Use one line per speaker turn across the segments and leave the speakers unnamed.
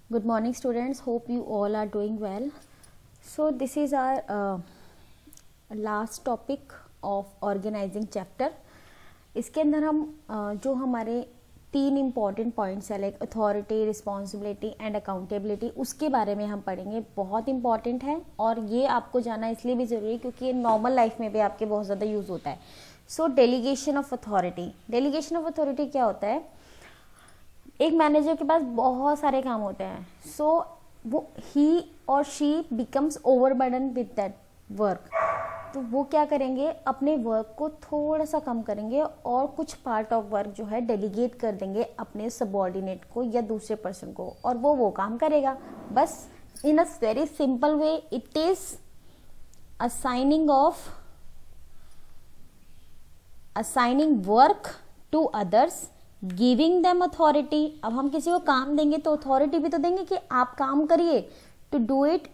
Good morning students, hope you all are doing well. So this is our last topic of organizing chapter. इसके अंदर हम जो हमारे 3 important points है like authority, responsibility and accountability, उसके बारे में हम पढ़ेंगे. बहुत इंपॉर्टेंट है और ये आपको जाना इसलिए भी ज़रूरी है क्योंकि ये नॉर्मल लाइफ में भी आपके बहुत ज़्यादा यूज़ होता है. सो delegation of authority. Delegation of authority क्या होता है? एक मैनेजर के पास बहुत सारे काम होते हैं. सो वो ही और she becomes overburden with that work. तो वो क्या करेंगे, अपने वर्क को थोड़ा सा कम करेंगे और कुछ पार्ट ऑफ वर्क जो है डेलीगेट कर देंगे अपने सबऑर्डिनेट को या दूसरे पर्सन को, और वो काम करेगा. बस in a very simple way it is assigning work to others, giving them authority. अब हम किसी को काम देंगे तो अथॉरिटी भी तो देंगे कि आप काम करिए. To do it,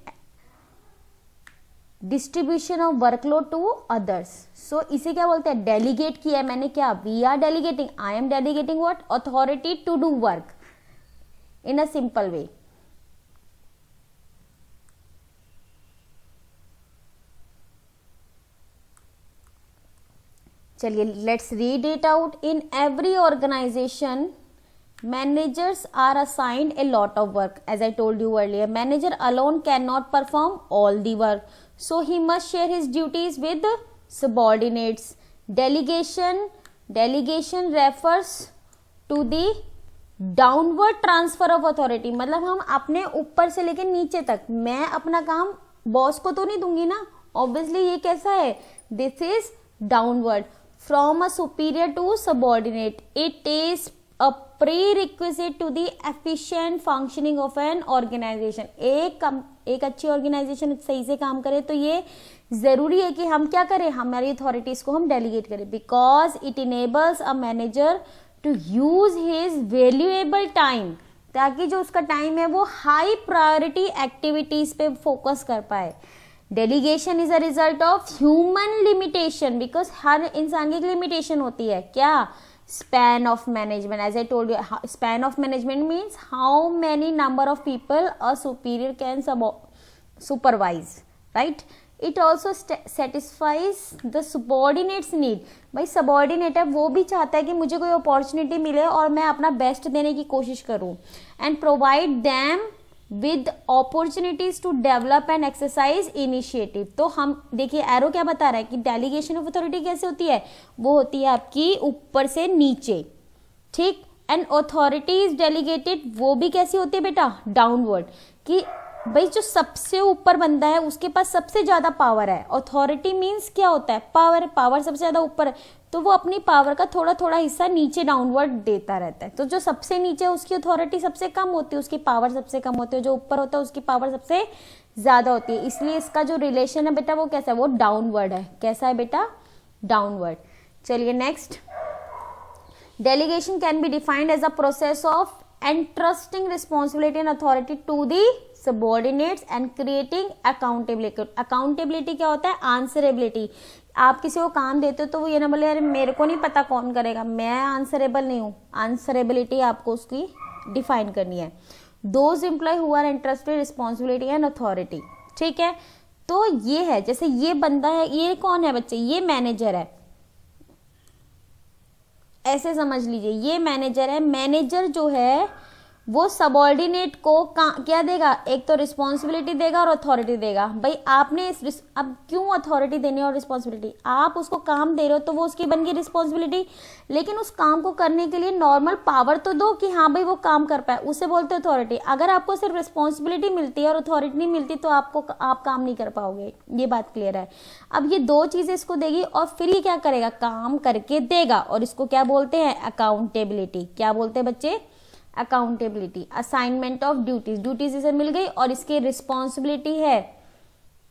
distribution of workload to others. So इसे क्या बोलते हैं? डेलीगेट किया है मैंने. क्या? We are delegating. I am delegating what? Authority to do work in a simple way. चलिए let's read it out. In every organisation managers are assigned a lot of work. As I told you earlier, manager alone cannot perform all the work, so he must share his duties with subordinates. Delegation refers to the downward transfer of authority. मतलब हम अपने ऊपर से लेकर नीचे तक, मैं अपना काम बॉस को तो नहीं दूंगी ना. ऑब्वियसली ये कैसा है? This is downward from a superior to subordinate. It is a prerequisite to the efficient functioning of an organization. एक अच्छी ऑर्गेनाइजेशन सही से काम करे तो ये जरूरी है कि हम क्या करें, हमारी अथॉरिटीज को हम डेलीगेट करें. Because it enables a manager to use his valuable time, ताकि जो उसका टाइम है वो हाई प्रायोरिटी एक्टिविटीज पे फोकस कर पाए. Delegation is a result of human limitation, because हर इंसान की एक लिमिटेशन होती है. क्या? Span of management. As I told you, span of management means how many number of people a superior can supervise, right? It also satisfies the subordinates need. भाई subordinate है, वो भी चाहता है कि मुझे कोई opportunity मिले और मैं अपना best देने की कोशिश करूं. And provide them with opportunities to develop and exercise initiative. तो हम देखिए एरो क्या बता रहा है कि डेलीगेशन ऑफ अथॉरिटी कैसे होती है? वो होती है आपकी ऊपर से नीचे, ठीक. एंड अथॉरिटी इज डेलीगेटेड, वो भी कैसी होती है बेटा? डाउनवर्ड. कि भाई जो सबसे ऊपर बंदा है उसके पास सबसे ज्यादा पावर है. अथॉरिटी मीन्स क्या होता है? पावर. पावर सबसे ज्यादा ऊपर है तो वो अपनी पावर का थोड़ा थोड़ा हिस्सा नीचे डाउनवर्ड देता रहता है. तो जो सबसे नीचे है उसकी अथॉरिटी सबसे कम होती है, उसकी पावर सबसे कम होती है. जो ऊपर होता है उसकी पावर सबसे ज्यादा होती है. इसलिए इसका जो रिलेशन है बेटा वो कैसा है? वो डाउनवर्ड है. कैसा है बेटा? डाउनवर्ड. चलिए next. Delegation can be defined as a process of entrusting responsibility and authority to the subordinates and creating accountability. accountability क्या होता है? answerability. आप किसी को काम देते हो तो वो ये ना बोले अरे मेरे को नहीं पता कौन करेगा, मैं आंसरेबल नहीं हूँ. answerability आपको उसकी डिफाइन करनी है. those employee who are entrusted responsibility and authority. ठीक है. तो ये है, जैसे ये बंदा है, ये कौन है बच्चे? ये मैनेजर है. ऐसे समझ लीजिए ये मैनेजर है. मैनेजर जो है वो सबऑर्डिनेट को क्या देगा? एक तो रिस्पॉन्सिबिलिटी देगा और अथॉरिटी देगा. भाई आपने अब क्यों अथॉरिटी देनी और रिस्पॉन्सिबिलिटी? आप उसको काम दे रहे हो तो वो उसकी बन गई रिस्पॉन्सिबिलिटी, लेकिन उस काम को करने के लिए नॉर्मल पावर तो दो कि हाँ भाई वो काम कर पाए, उसे बोलते अथॉरिटी. अगर आपको सिर्फ रिस्पॉन्सिबिलिटी मिलती है और अथॉरिटी नहीं मिलती तो आप काम नहीं कर पाओगे. ये बात क्लियर है. अब ये दो चीजें इसको देगी और फिर ये क्या करेगा? काम करके देगा. और इसको क्या बोलते हैं? अकाउंटेबिलिटी. क्या बोलते हैं बच्चे? Accountability. Assignment of duties. Duties इसे मिल गई और इसकी रिस्पॉन्सिबिलिटी है,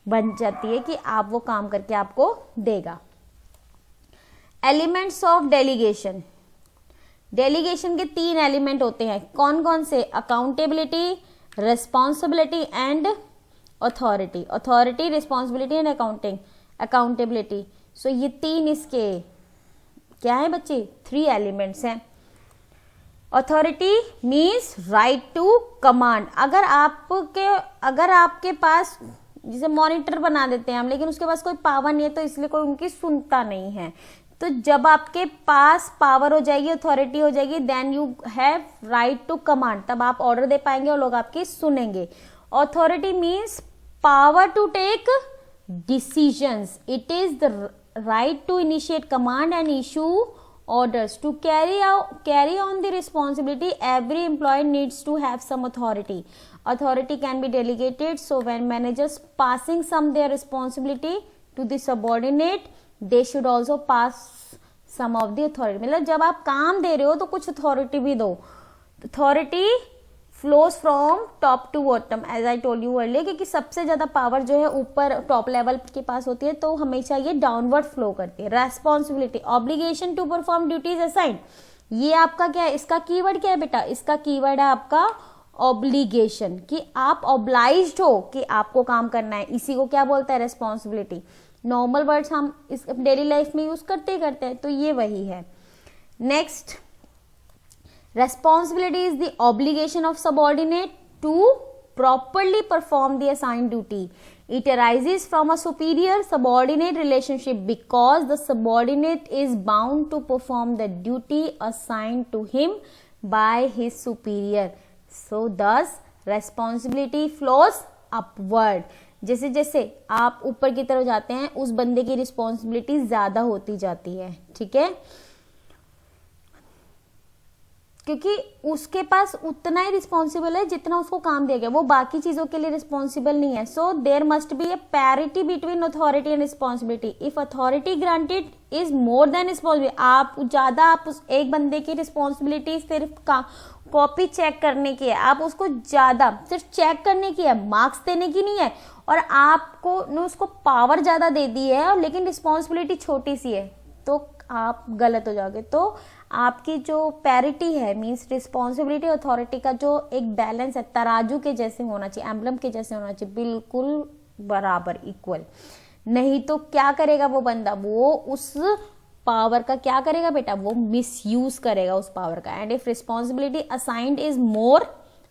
बन जाती है कि आप वो काम करके आपको देगा. Elements of delegation. डेलीगेशन के 3 एलिमेंट होते हैं. कौन कौन से? Accountability, responsibility and authority. Authority, responsibility and accountability. So ये 3 इसके क्या है बच्चे? 3 एलिमेंट्स हैं. Authority means right to command. अगर आपके पास, जिसे मॉनिटर बना देते हैं हम, लेकिन उसके पास कोई पावर नहीं है, तो इसलिए कोई उनकी सुनता नहीं है। तो जब आपके पास पावर हो जाएगी, अथॉरिटी हो जाएगी, then you have right to command, तब आप ऑर्डर दे पाएंगे और लोग आपकी सुनेंगे। Authority means power to take decisions, it is the right to initiate command and issue orders. To carry on the responsibility, every employee needs to have some authority. Authority can be delegated, so when managers passing some their responsibility to the subordinate, they should also pass some of the authority. मतलब जब आप काम दे रहे हो तो कुछ authority भी दो। Authority flows from top to bottom, as I told you earlier, क्योंकि सबसे ज्यादा पावर जो है ऊपर टॉप लेवल के पास होती है, तो हमेशा ये डाउनवर्ड फ्लो करती है। Responsibility, obligation to perform duties assigned, ये आपका क्या है, इसका कीवर्ड क्या है बेटा, इसका कीवर्ड है आपका ऑब्लिगेशन, कि आप ऑब्लाइज्ड हो कि आपको काम करना है, इसी को क्या बोलता है, रेस्पॉन्सिबिलिटी। नॉर्मल वर्ड्स हम इस डेली लाइफ में यूज करते हैं, तो ये वही है। Next, responsibility is the obligation of subordinate to properly perform the assigned duty. It arises from a superior subordinate relationship because the subordinate is bound to perform the duty assigned to him by his superior. So thus responsibility flows upward. जैसे जैसे आप ऊपर की तरफ जाते हैं, उस बंदे की रिस्पॉन्सिबिलिटी ज्यादा होती जाती है, ठीक है, क्योंकि उसके पास उतना ही रिस्पॉन्सिबल है जितना उसको काम दिया गया, वो बाकी चीजों के लिए रिस्पॉन्सिबल नहीं है। So there must be a parity between authority and responsibility. If authority granted is more than responsibility, आप उस एक बंदे की रिस्पॉन्सिबिलिटी सिर्फ कॉपी चेक करने की है, आप उसको ज्यादा सिर्फ चेक करने की है, मार्क्स देने की नहीं है, और आपको ने उसको पावर ज्यादा दे दी है, लेकिन रिस्पॉन्सिबिलिटी छोटी सी है, तो आप गलत हो जाओगे। तो आपकी जो पैरिटी है, मींस रिस्पॉन्सिबिलिटी अथॉरिटी का जो एक बैलेंस है, तराजू के जैसे होना चाहिए, एम्बलम के जैसे होना चाहिए, बिल्कुल बराबर, इक्वल। नहीं तो क्या करेगा वो बंदा, वो उस पावर का क्या करेगा बेटा, वो मिसयूज करेगा उस पावर का। And if responsibility assigned is more,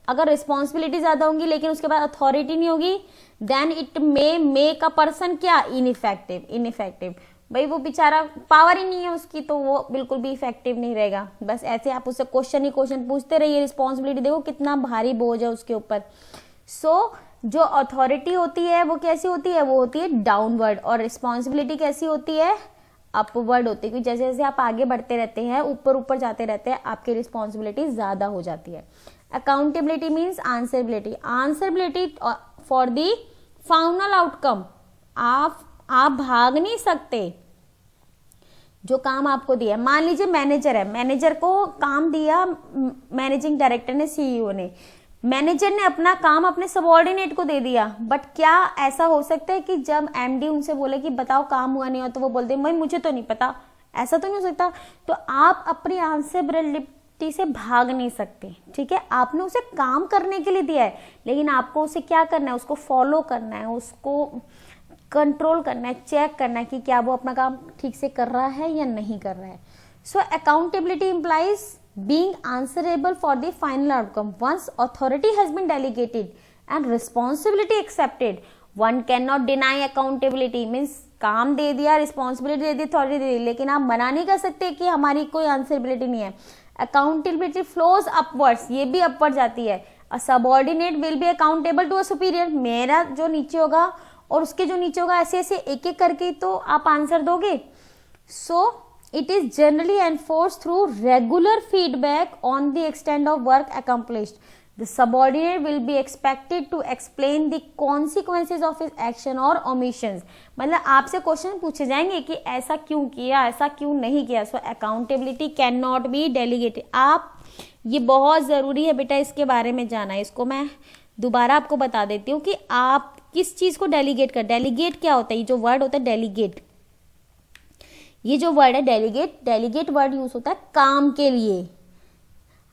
अगर रिस्पॉन्सिबिलिटी ज्यादा होंगी लेकिन उसके बाद अथॉरिटी नहीं होगी, then it may make a person क्या, इनइफेक्टिव। भाई वो बेचारा पावर ही नहीं है उसकी, तो वो बिल्कुल भी इफेक्टिव नहीं रहेगा। बस ऐसे आप उससे क्वेश्चन पूछते रहिए, रिस्पॉन्सिबिलिटी देखो कितना भारी बोझ है उसके ऊपर। सो जो अथॉरिटी होती है वो कैसी होती है, वो होती है डाउनवर्ड, और रिस्पॉन्सिबिलिटी कैसी होती है, अपवर्ड होती है। क्योंकि जैसे जैसे आप आगे बढ़ते रहते हैं, ऊपर जाते रहते हैं, आपकी रिस्पॉन्सिबिलिटी ज्यादा हो जाती है। Accountability means answerability for the final outcome. आप भाग नहीं सकते जो काम आपको दिया। मान लीजिए मैनेजर है, मैनेजर को काम दिया मैनेजिंग डायरेक्टर ने, सीईओ ने, मैनेजर ने अपना काम अपने सबऑर्डिनेट को दे दिया, बट क्या ऐसा हो सकता है कि जब एमडी उनसे बोले कि बताओ काम हुआ नहीं हुआ, तो वो बोलते भाई मुझे तो नहीं पता, ऐसा तो नहीं हो सकता। तो आप अपनी आंसरेबिलिटी से भाग नहीं सकते, ठीक है। आपने उसे काम करने के लिए दिया है, लेकिन आपको उसे क्या करना है, उसको फॉलो करना है, उसको कंट्रोल करना है, चेक करना है कि क्या वो अपना काम ठीक से कर रहा है या नहीं कर रहा है। So accountability implies being answerable for the final outcome. Once authority has been delegated and responsibility accepted, one cannot deny accountability. Means काम दे दिया, रिस्पॉन्सिबिलिटी दे दी, अथॉरिटी दे दी, लेकिन आप मना नहीं कर सकते कि हमारी कोई आंसरेबिलिटी नहीं है। अकाउंटेबिलिटी फ्लोज अपवर्ड्स, ये भी अपवर्ड जाती है। A subordinate will be accountable to a superior, मेरा जो नीचे होगा और उसके जो नीचे होगा, ऐसे ऐसे एक एक करके तो आप आंसर दोगे। सो it is generally enforced through regular feedback on the extent of work accomplished. The subordinate will be expected to explain the consequences of his action or omissions. मतलब आपसे क्वेश्चन पूछे जाएंगे कि ऐसा क्यों किया, ऐसा क्यों नहीं किया। So accountability cannot be delegated. आप, ये बहुत जरूरी है बेटा इसके बारे में जाना है। इसको मैं दोबारा आपको बता देती हूँ कि आप किस चीज को डेलीगेट कर, डेलीगेट क्या होता है, ये जो वर्ड होता है डेलीगेट, ये जो वर्ड है डेलीगेट वर्ड यूज होता है काम के लिए।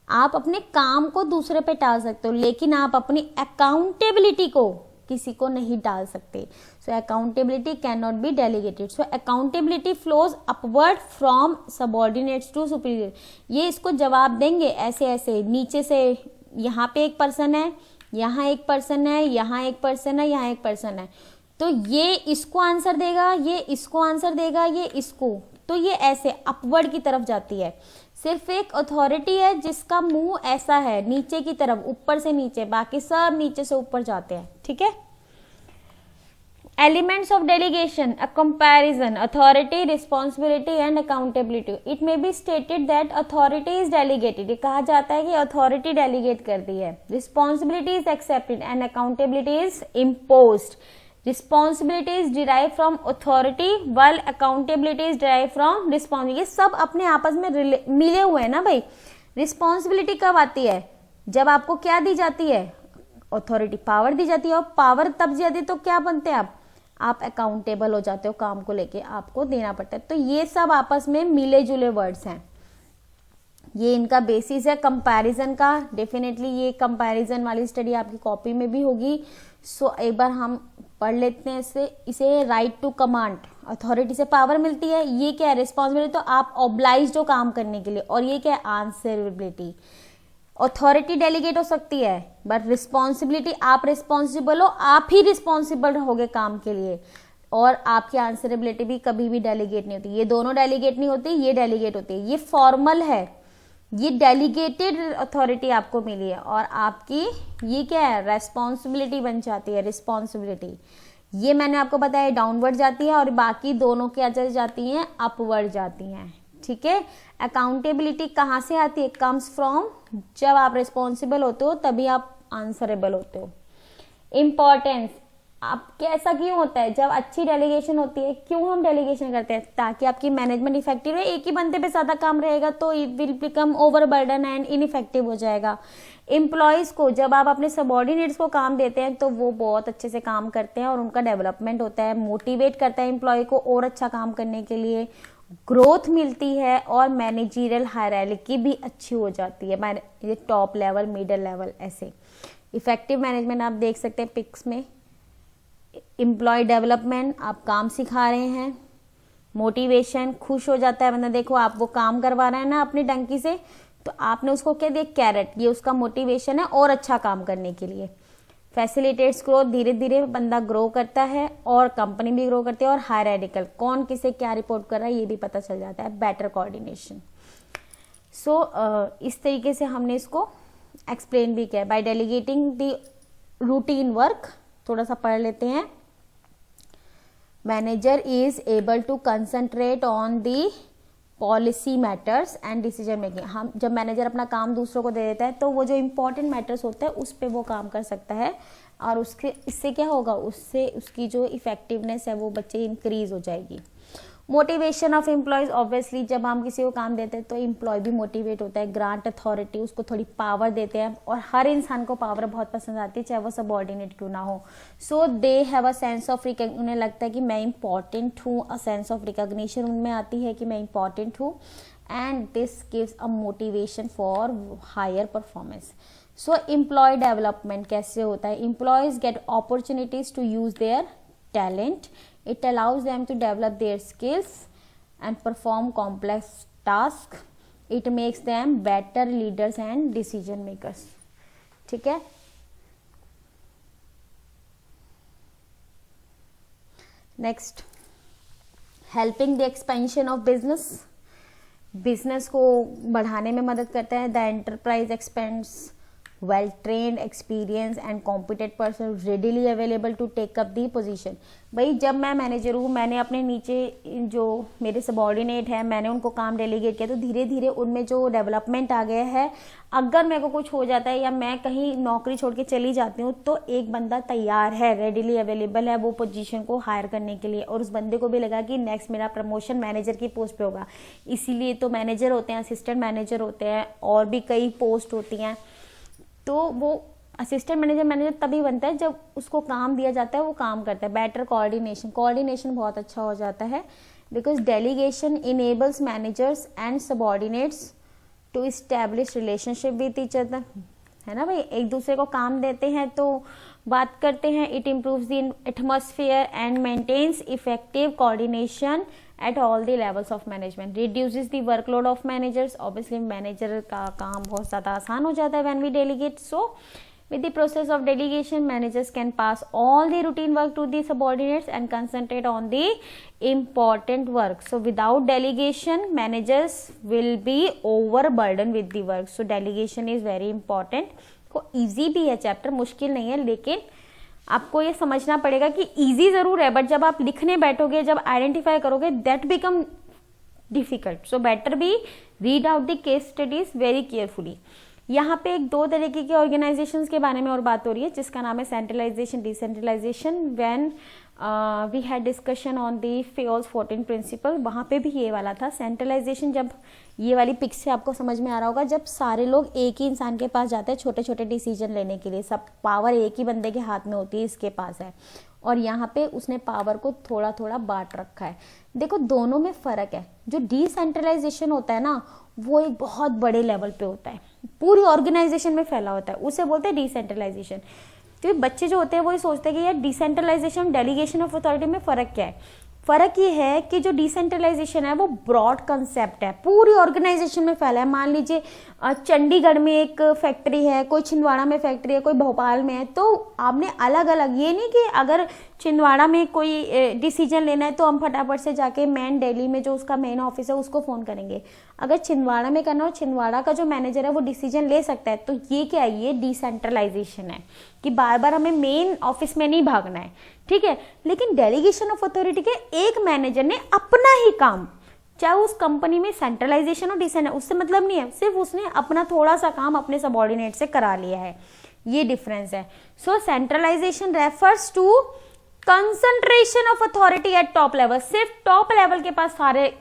आप अपने काम को दूसरे पे टाल सकते हो, लेकिन आप अपनी अकाउंटेबिलिटी को किसी को नहीं डाल सकते। So accountability can not be delegated. So accountability flows upward from subordinates to superior. ये इसको जवाब देंगे ऐसे ऐसे, नीचे से यहाँ पे एक पर्सन है, यहाँ एक पर्सन है, यहाँ एक पर्सन है, यहाँ एक पर्सन है, तो ये इसको आंसर देगा, ये इसको आंसर देगा, ये इसको, तो ये ऐसे अपवर्ड की तरफ जाती है। सिर्फ एक अथॉरिटी है जिसका मुंह ऐसा है नीचे की तरफ, ऊपर से नीचे, बाकी सब नीचे से ऊपर जाते हैं। ठीक है। Elements of delegation, a comparison, authority, responsibility and accountability. It may be stated that authority is delegated. ये कहा जाता है कि अथॉरिटी डेलीगेट कर दी है। Responsibility is accepted and accountability is imposed. Responsibility is derive from authority while accountability is derive from responsibility. ये सब अपने आपस में मिले हुए हैं ना भाई। रिस्पॉन्सिबिलिटी कब आती है? जब आपको क्या दी जाती है? अथॉरिटी, पावर दी जाती है, और पावर तब दी जाती है तो क्या बनते हैं आप अकाउंटेबल हो जाते हो, काम को लेके आपको देना पड़ता है। तो ये सब आपस में मिले जुले वर्ड्स हैं। ये इनका बेसिस है कंपैरिजन का। डेफिनेटली ये कंपैरिजन वाली स्टडी आपकी कॉपी में भी होगी। सो एक बार हम पढ़ लेते हैं इसे राइट टू कमांड। अथॉरिटी से पावर मिलती है। ये क्या है? रिस्पॉन्सिबिलिटी, तो आप ऑब्लाइज्ड हो काम करने के लिए। और ये क्या है? आंसरेबिलिटी। अथॉरिटी डेलीगेट हो सकती है, बट रिस्पॉन्सिबिलिटी आप रिस्पॉन्सिबल हो, आप ही रिस्पॉन्सिबल रहोगे काम के लिए। और आपकी आंसरेबिलिटी भी कभी भी डेलीगेट नहीं होती। ये दोनों डेलीगेट नहीं होती, ये डेलीगेट होती है। ये फॉर्मल है, ये डेलीगेटेड अथॉरिटी आपको मिली है, और आपकी ये क्या है? रेस्पॉन्सिबिलिटी बन जाती है। रिस्पॉन्सिबिलिटी ये मैंने आपको बताया डाउनवर्ड जाती है, और बाकी दोनों क्या जाती हैं? अपवर्ड जाती हैं। ठीक है। अकाउंटेबिलिटी कहाँ से आती है? कम्स फ्रॉम, जब आप रिस्पॉन्सिबल होते हो तभी आप आंसरेबल होते हो। इम्पोर्टेंस, आपके ऐसा क्यों होता है? जब अच्छी डेलीगेशन होती है, क्यों हम डेलीगेशन करते हैं? ताकि आपकी मैनेजमेंट इफेक्टिव रहे। एक ही बंदे पे ज्यादा काम रहेगा तो it will become overburden and ineffective हो जाएगा। एम्प्लॉयज को जब आप अपने सबऑर्डिनेट्स को काम देते हैं तो वो बहुत अच्छे से काम करते हैं और उनका डेवलपमेंट होता है, मोटिवेट करता है एम्प्लॉय को और अच्छा काम करने के लिए, ग्रोथ मिलती है, और मैनेजरियल हायरार्की भी अच्छी हो जाती है, टॉप लेवल, मिडिल लेवल, ऐसे। इफेक्टिव मैनेजमेंट आप देख सकते हैं पिक्स में। एम्प्लॉय डेवलपमेंट, आप काम सिखा रहे हैं। मोटिवेशन, खुश हो जाता है बंदा, देखो आप वो काम करवा रहे हैं ना अपनी डंकी से, तो आपने उसको क्या दिया? कैरेट। ये उसका मोटिवेशन है और अच्छा काम करने के लिए। फैसिलिटेट्स ग्रोथ, धीरे धीरे बंदा ग्रो करता है और कंपनी भी ग्रो करती है। और हायरार्किकल, कौन किसे क्या रिपोर्ट कर रहा है ये भी पता चल जाता है। Better coordination. सो इस तरीके से हमने इसको एक्सप्लेन भी किया। By delegating the routine work, थोड़ा सा पढ़ लेते हैं। Manager is able to concentrate on the policy matters and decision making. हम जब मैनेजर अपना काम दूसरों को दे देता है तो वो जो इम्पोर्टेंट मैटर्स होते हैं उस पर वो काम कर सकता है, और इससे क्या होगा? उससे उसकी जो इफेक्टिवनेस है वो बच्चे इंक्रीज हो जाएगी। मोटिवेशन ऑफ एम्प्लॉयज, ऑब्वियसली जब हम किसी को काम देते हैं तो एम्प्लॉय भी मोटिवेट होता है। ग्रांट अथॉरिटी, उसको थोड़ी पावर देते हैं, और हर इंसान को पावर बहुत पसंद आती है, चाहे वो सबऑर्डिनेट क्यों ना हो। So they have a sense of उन्हें लगता है कि मैं इंपॉर्टेंट हूँ। अ सेंस ऑफ रिकॉग्निशन उनमें आती है कि मैं इंपॉर्टेंट हूँ, and this gives a motivation for higher performance. So employee development कैसे होता है? Employees get opportunities to use their talent. It allows them to develop their skills and perform complex tasks. It makes them better leaders and decision makers. ठीक है। Next, helping the expansion of business. Business को बढ़ाने में मदद करता है। The enterprise expends well trained, experienced and competent person readily available to take up the position. भाई जब मैं मैनेजर हूँ, मैंने अपने नीचे जो मेरे सबऑर्डिनेट है, मैंने उनको काम डेलीगेट किया, तो धीरे धीरे उनमें जो डेवलपमेंट आ गया है। अगर मेरे को कुछ हो जाता है या मैं कहीं नौकरी छोड़ के चली जाती हूँ तो एक बंदा तैयार है, रेडिली अवेलेबल है वो पोजीशन को हायर करने के लिए, और उस बंदे को भी लगा कि नेक्स्ट मेरा प्रमोशन मैनेजर की पोस्ट पे होगा। इसीलिए तो मैनेजर होते हैं, असिस्टेंट मैनेजर होते हैं, और भी कई पोस्ट होती हैं। तो वो असिस्टेंट मैनेजर तभी बनता है जब उसको काम दिया जाता है, वो काम करता है। बेटर कोऑर्डिनेशन बहुत अच्छा हो जाता है, because delegation enables managers and subordinates to establish relationship with each other. है ना भाई, एक दूसरे को काम देते हैं तो बात करते हैं। It improves the atmosphere and maintains effective coordination at all the levels of management, reduces the workload of managers. Obviously manager का काम बहुत ज़्यादा आसान हो जाता है when we delegate. So with the process of delegation, managers can pass all the routine work to the subordinates and concentrate on the important work. So without delegation, managers will be overburdened with the work. So delegation is very important. को easy भी है chapter, मुश्किल नहीं है, लेकिन आपको ये समझना पड़ेगा कि easy जरूर है, बट जब आप लिखने बैठोगे, जब आइडेंटिफाई करोगे, that become difficult. So better be read out the case studies very carefully. यहाँ पे एक दो तरीके के ऑर्गेनाइजेशंस के बारे में और बात हो रही है, जिसका नाम है centralization, decentralization. When we had discussion on the Fayol's 14 principle, वहाँ पे भी ये वाला था। सेंट्रलाइजेशन, जब ये वाली पिक से आपको समझ में आ रहा होगा, जब सारे लोग एक ही इंसान के पास जाते हैं छोटे छोटे डिसीजन लेने के लिए, सब पावर एक ही बंदे के हाथ में होती है, इसके पास है, और यहाँ पे उसने पावर को थोड़ा थोड़ा बांट रखा है। देखो दोनों में फर्क है। जो डिसेंट्रलाइजेशन होता है ना, वो एक बहुत बड़े लेवल पे होता है, पूरी ऑर्गेनाइजेशन में फैला होता है, उसे बोलते हैं डिसेंट्रलाइजेशन। तो बच्चे जो होते हैं वो ये सोचते हैं कि यार डिसेंट्रलाइजेशन डेलीगेशन ऑफ अथॉरिटी में फर्क क्या है। फर्क ये है कि जो डिसेंट्रलाइजेशन है वो ब्रॉड कंसेप्ट है, पूरी ऑर्गेनाइजेशन में फैला है। मान लीजिए चंडीगढ़ में एक फैक्ट्री है, कोई छिंदवाड़ा में फैक्ट्री है, कोई भोपाल में है, तो आपने अलग अलग, ये नहीं कि अगर छिंदवाड़ा में कोई डिसीजन लेना है तो हम फटाफट से जाके मेन दिल्ली में जो उसका मेन ऑफिस है उसको फोन करेंगे। अगर छिंदवाड़ा में करना हो, छिंदवाड़ा का जो मैनेजर है वो डिसीजन ले सकता है। तो ये क्या है, ये डिसेंट्रलाइजेशन है कि बार बार हमें मेन ऑफिस में नहीं भागना है, ठीक है। लेकिन डेलीगेशन ऑफ अथॉरिटी के एक मैनेजर ने अपना ही काम, चाहे उस कंपनी में सेंट्रलाइजेशन और डिसेंट, उससे मतलब नहीं है, सिर्फ उसने अपना थोड़ा सा काम अपने सबऑर्डिनेट से करा लिया है, ये डिफरेंस है। So centralisation refers to concentration of authority at top level, सिर्फ टॉप लेवल के पास सारे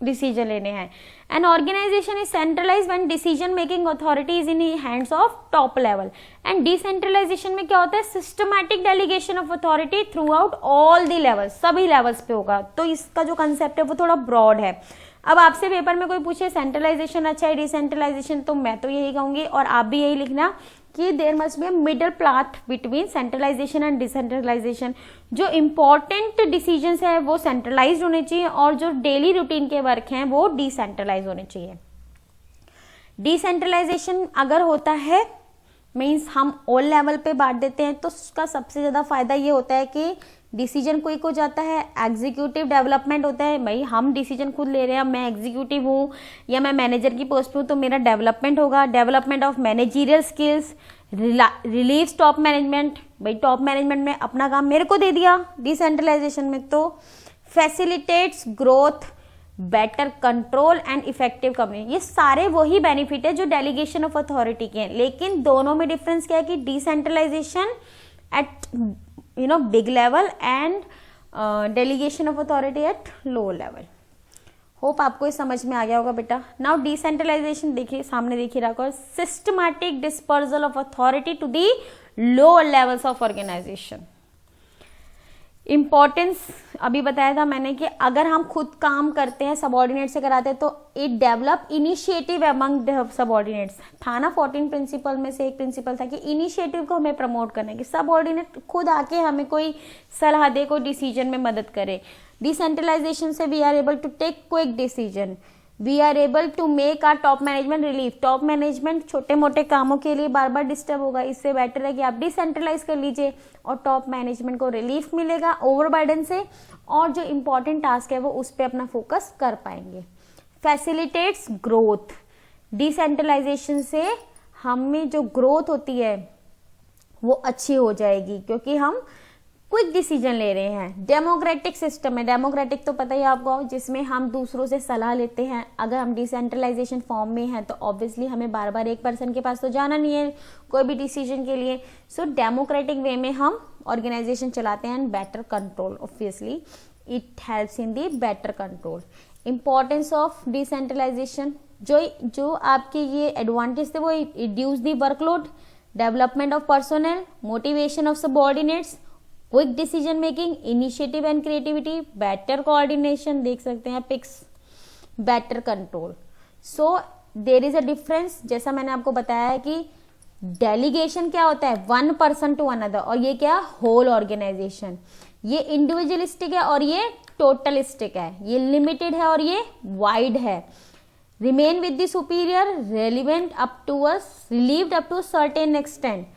डिसीजन लेने हैं। An organization is centralized when decision making authority is in the hands of top level. And decentralization में क्या होता है, systematic delegation of authority throughout all the levels, सभी levels पे होगा। तो इसका जो concept है वो थोड़ा broad है। अब आपसे पेपर में कोई पूछे सेंट्रलाइजेशन अच्छा है डिसेंट्रलाइजेशन, तो मैं तो यही कहूंगी और आप भी यही लिखना कि there must be a middle path between centralization and decentralization. जो इंपॉर्टेंट डिसीजंस है वो सेंट्रलाइज्ड होने चाहिए और जो डेली रूटीन के वर्क हैं वो डिसेंट्रलाइज होने चाहिए। डिसेंट्रलाइजेशन अगर होता है मीन्स हम ऑल लेवल पे बांट देते हैं, तो उसका सबसे ज्यादा फायदा ये होता है कि डिसीजन क्विक हो जाता है, एग्जीक्यूटिव डेवलपमेंट होता है। भाई हम डिसीजन खुद ले रहे हैं, मैं एग्जीक्यूटिव हूँ या मैं मैनेजर की पोस्ट पे हूँ, तो मेरा डेवलपमेंट होगा, development of managerial skills, relieves top management. भाई टॉप मैनेजमेंट में अपना काम मेरे को दे दिया डिसेंट्रलाइजेशन में, तो facilitates growth, better control and effective communication. ये सारे वही बेनिफिट है जो डेलीगेशन ऑफ अथॉरिटी के हैं, लेकिन दोनों में डिफरेंस क्या है कि decentralization at big level and delegation of authority at low level. Hope आपको ये समझ में आ गया होगा बेटा। नाउ डिसेंट्रलाइजेशन देखिए, सामने देखिए रखो, systematic dispersal of authority to the lower levels of organization. Importance अभी बताया था मैंने कि अगर हम खुद काम करते हैं, सबऑर्डिनेट से कराते हैं, तो it develop initiative among subordinates. था ना 14 प्रिंसिपल में से एक प्रिंसिपल था कि इनिशिएटिव को हमें प्रमोट करना है, कि सबऑर्डिनेट खुद आके हमें कोई सलाह दे, कोई डिसीजन में मदद करे। डिसेंट्रलाइजेशन से we are able to take quick decision, we are able to make our top management relief. Top management छोटे मोटे कामों के लिए बार बार डिस्टर्ब होगा, इससे बेटर है कि आप डिसेंट्रलाइज कर लीजिए और टॉप मैनेजमेंट को रिलीफ मिलेगा ओवरबर्डन से, और जो इंपॉर्टेंट टास्क है वो उस पर अपना फोकस कर पाएंगे। फैसिलिटेट्स ग्रोथ, डिसेंट्रलाइजेशन से हमें जो ग्रोथ होती है वो अच्छी हो जाएगी क्योंकि हम क्विक डिसीजन ले रहे हैं। डेमोक्रेटिक सिस्टम है, डेमोक्रेटिक तो पता ही आपको, जिसमें हम दूसरों से सलाह लेते हैं। अगर हम डिसेंट्रलाइजेशन फॉर्म में हैं तो ऑब्वियसली हमें बार बार एक पर्सन के पास तो जाना नहीं है कोई भी डिसीजन के लिए। सो डेमोक्रेटिक वे में हम ऑर्गेनाइजेशन चलाते हैं and better control, obviously it helps in the better control. Importance of decentralization, जो आपके ये एडवांटेज थे वो reduce the workload, development of personnel, motivation of subordinates, quick decision making, initiative and creativity, better coordination, देख सकते हैं pics, better control. So there is a difference, जैसा मैंने आपको बताया है कि डेलीगेशन क्या होता है, वन पर्सन टू अनदर, और ये क्या, होल ऑर्गेनाइजेशन। ये इंडिविजुअलिस्टिक है और ये टोटलिस्टिक है, ये लिमिटेड है और ये वाइड है। Remain with the superior, relevant up to relieved up to certain extent,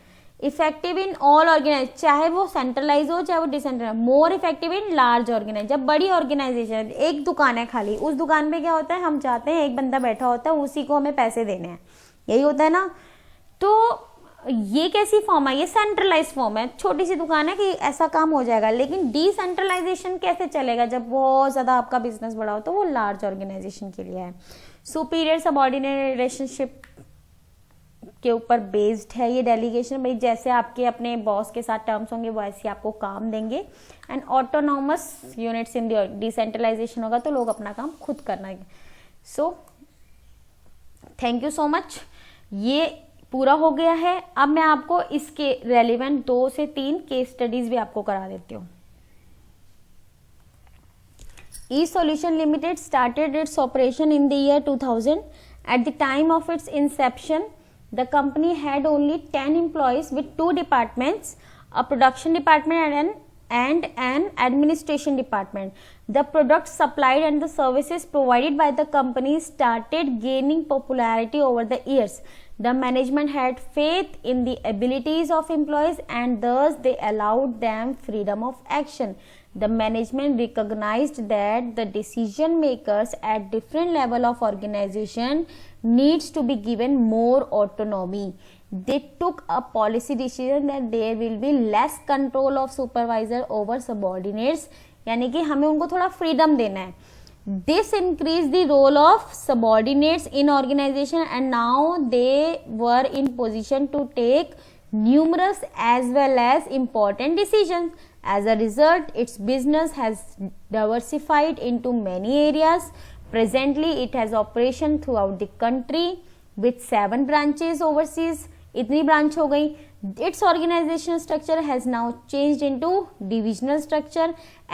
effective in all organize, चाहे वो सेंट्रलाइज हो चाहे वो decentralize, more effective in large organize. जब बड़ी ऑर्गेनाइजेशन, एक दुकान है खाली, उस दुकान पे क्या होता है, हम चाहते हैं एक बंदा बैठा होता है, उसी को हमें पैसे देने हैं, यही होता है ना। तो ये कैसी फॉर्म है, ये सेंट्रलाइज फॉर्म है, छोटी सी दुकान है कि ऐसा काम हो जाएगा। लेकिन डिसेंट्रलाइजेशन कैसे चलेगा, जब बहुत ज्यादा आपका बिजनेस बड़ा हो, तो वो लार्ज ऑर्गेनाइजेशन के लिए है। सुपीरियर सबऑर्डिनेट रिलेशनशिप के ऊपर बेस्ड है ये डेलीगेशन। भाई जैसे आपके अपने बॉस के साथ टर्म्स होंगे वैसे आपको काम देंगे। And autonomous units in the decentralization होगा तो लोग अपना काम खुद करना। So thank you so much, ये पूरा हो गया है। अब मैं आपको इसके रेलिवेंट 2 से 3 केस स्टडीज भी आपको करा देती हूँ। E-Solution Limited started its operation in the year 2000. At the time of its inception, the company had only 10 employees with 2 departments, a production department and an administration department. The products supplied and the services provided by the company started gaining popularity over the years. The management had faith in the abilities of employees and thus they allowed them freedom of action. The management recognized that the decision makers at different level of organization needs to be given more autonomy. They took a policy decision that there will be less control of supervisor over subordinates, यानी कि हमें उनको थोड़ा freedom देना है. This increased the role of subordinates in organization and now they were in position to take numerous as well as important decisions. As a result, its business has diversified into many areas. Presently, it has operation throughout the country with 7 branches overseas. इतनी branch हो गई. Its organizational structure has now changed into divisional structure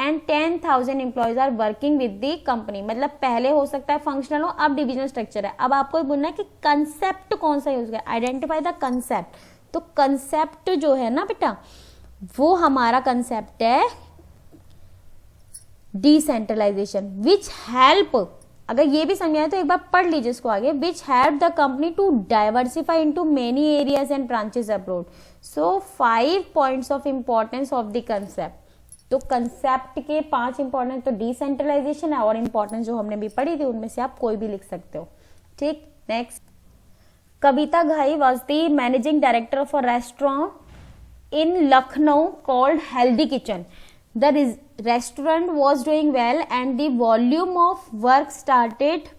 and 10,000 employees are working with the company. मतलब पहले हो सकता है functional हो, अब डिविजनल स्ट्रक्चर है. अब आपको बोलना है कि कंसेप्ट कौन सा यूज किया, आइडेंटिफाई द कंसेप्ट. तो कंसेप्ट जो है ना बेटा, वो हमारा कंसेप्ट है डिसेंट्रलाइजेशन विच हेल्प. अगर ये भी समझाए तो एक बार पढ़ लीजिए इसको आगे. Which help the company to diversify into many areas and branches abroad. So 5 points of importance of the concept. तो कंसेप्ट के 5 इंपॉर्टेंस तो डिसेंट्रलाइजेशन है और इंपॉर्टेंस जो हमने भी पढ़ी थी उनमें से आप कोई भी लिख सकते हो. ठीक. नेक्स्ट, कविता घाई was the managing director of a restaurant in Lucknow called Healthy Kitchen. The restaurant was doing well and the volume of work started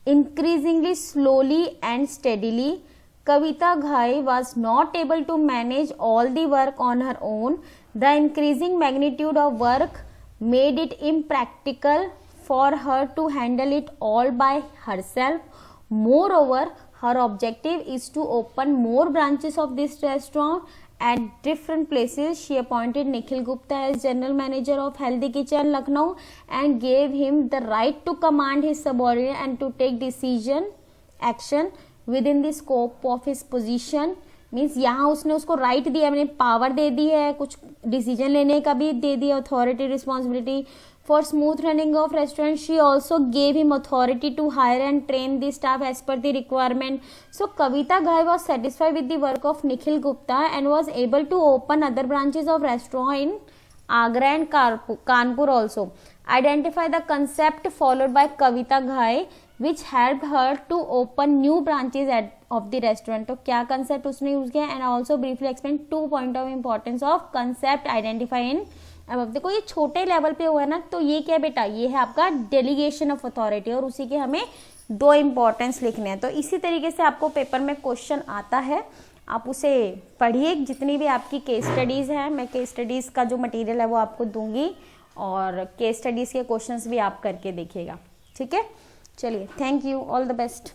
increasingly slowly and steadily. Kavita Ghai was not able to manage all the work on her own. The increasing magnitude of work made it impractical for her to handle it all by herself. Moreover, her objective is to open more branches of this restaurant at different places. She appointed Nikhil Gupta as general manager of Healthy Kitchen Lucknow and gave him the right to command his subordinate and to take action within the scope of his position. Means यहाँ उसने उसको right दिया, मैंने power दे दी है, कुछ decision लेने का भी दे दिया, authority, responsibility. For smooth running of restaurant, she also gave him authority to hire and train the staff as per the requirement. So Kavita Ghai was satisfied with the work of Nikhil Gupta and was able to open other branches of restaurant in Agra and Kanpur also. Identify the concept followed by Kavita Ghai which helped her to open new branches of the restaurant. तो क्या concept उसने use किया and also briefly explain 2 points of importance of concept identify in. अब देखो ये छोटे level पे हुआ है ना, तो ये क्या बेटा, ये है आपका डेलीगेशन ऑफ अथॉरिटी और उसी के हमें 2 इंपॉर्टेंस लिखने हैं. तो इसी तरीके से आपको पेपर में क्वेश्चन आता है, आप उसे पढ़िए. जितनी भी आपकी केस स्टडीज है, मैं केस स्टडीज का जो मटेरियल है वो आपको दूंगी और केस स्टडीज के क्वेश्चंस भी आप करके देखिएगा. ठीक है, चलिए, thank you, all the best.